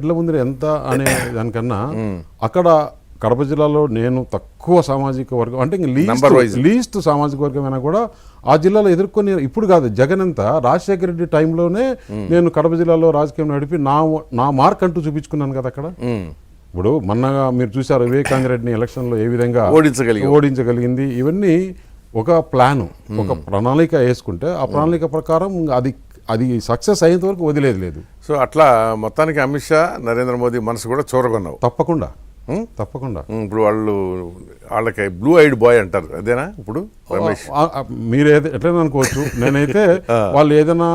ఇట్ల ముందు ఎంత అనే దానికన్నా అక్కడ కడప జిల్లాలో నేను తక్కువ సామాజిక వర్గం అంటే లీస్ట్ సామాజిక వర్గమైనా కూడా ఆ జిల్లాలో ఎదుర్కొని ఇప్పుడు కాదు జగన్ అంతా రాజశేఖర రెడ్డి టైంలోనే నేను కడప జిల్లాలో రాజకీయం నడిపి నా మార్క్ అంటూ చూపించుకున్నాను కదా అక్కడ. ఇప్పుడు మొన్నగా మీరు చూసారు వివేకాంధ్రెడ్డిని ఎలక్షన్లో ఏ విధంగా ఓడించగలిగింది. ఇవన్నీ ఒక ప్లాను ఒక ప్రణాళిక వేసుకుంటే ఆ ప్రణాళిక ప్రకారం అది సక్సెస్ అయ్యేంత వరకు వదిలేదు లేదు. సో అట్లా మొత్తానికి అమిత్ షా నరేంద్ర మోదీ మనసు కూడా చూరగొన్నావు. తప్పకుండా. ఇప్పుడు వాళ్ళకి బ్లూ ఐడ్ బాయ్ అంటారు, అదేనా ఇప్పుడు రమేష్? మీరు ఎట్లయినా అనుకోవచ్చు. నేనైతే వాళ్ళు ఏదైనా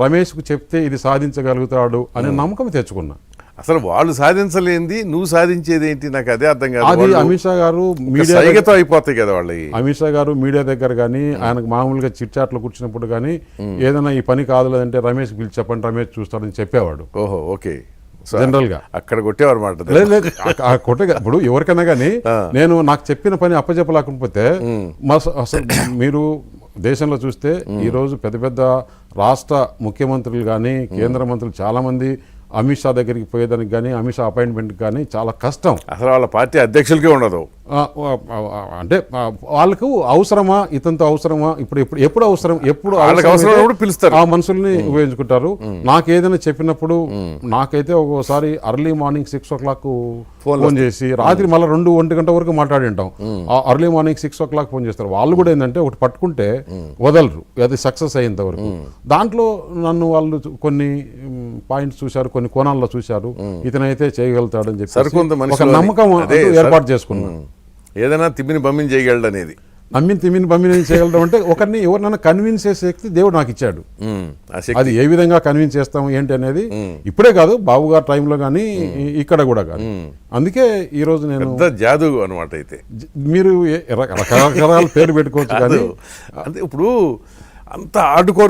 రమేష్కు చెప్తే ఇది సాధించగలుగుతాడు అనే నమ్మకం తెచ్చుకున్నా. అసలు వాళ్ళు సాధించలేంది నువ్వు సాధించేది ఏంటి, నాకు అదే అర్థం కాదు. అది అమిత్ షా గారు మీడియాతో అయిపోతాయి కదా వాళ్ళకి. అమిత్ షా గారు మీడియా దగ్గర కానీ ఆయనకు మామూలుగా చిట్చాట్లు కూర్చున్నప్పుడు కానీ ఏదైనా ఈ పని కాదులేదంటే రమేష్ పిలిచి చెప్పండి, రమేష్ చూస్తాడని చెప్పేవాడు. ఓహో, ఓకే. జనరల్ గా అక్కడ కొట్టేవారు మాట. ఇప్పుడు ఎవరికైనా కానీ నేను నాకు చెప్పిన పని అప్పచెప్పలేకపోతే అసలు మీరు దేశంలో చూస్తే ఈరోజు పెద్ద పెద్ద రాష్ట్ర ముఖ్యమంత్రులు కానీ కేంద్ర మంత్రులు చాలా మంది అమిత్ షా దగ్గరికి పోయేదానికి కానీ అమిత్ షా అపాయింట్మెంట్ కానీ చాలా కష్టం. అసలు వాళ్ళ పార్టీ అధ్యక్షులకే ఉండదు. అంటే వాళ్ళకు అవసరమా, ఇతంతో అవసరమా, ఎప్పుడు అవసరం, ఎప్పుడు పిలుస్తారు ఆ మనుషుల్ని ఉపయోగించుకుంటారు. నాకేదైనా చెప్పినప్పుడు నాకైతే ఒక్కోసారి అర్లీ మార్నింగ్ 6 o'clock ఫోన్ చేసి రాత్రి మళ్ళీ 2-1 గంట వరకు మాట్లాడి ఉంటాం. అర్లీ మార్నింగ్ 6 o'clock ఫోన్ చేస్తారు. వాళ్ళు కూడా ఏంటంటే ఒకటి పట్టుకుంటే వదలరు, అది సక్సెస్ అయ్యేంత వరకు. దాంట్లో నన్ను వాళ్ళు కొన్ని పాయింట్స్ చూశారు, కొన్ని కోణాల్లో చూశారు, ఇతనైతే చేయగలుగుతాడని చెప్పి ఒక నమ్మకం ఏర్పాటు చేసుకున్నాను. ఏదైనా తిమ్మిని బమ్మిని చేయగలడు అనేది. తిమ్మిని బమ్మిని చేయగలడం అంటే ఒకరిని ఎవరినైనా కన్విన్స్ చేసే శక్తి దేవుడు నాకు ఇచ్చాడు. అది ఏ విధంగా కన్విన్స్ చేస్తాం ఏంటి అనేది ఇప్పుడే కాదు, బాబు గారి టైంలో కానీ ఇక్కడ కూడా కాదు. అందుకే ఈ రోజు నేను జాదు అనమాట. అయితే మీరు రకరకాల పేరు పెట్టుకోవచ్చు కానీ అంటే ఇప్పుడు అంత ఆడుకో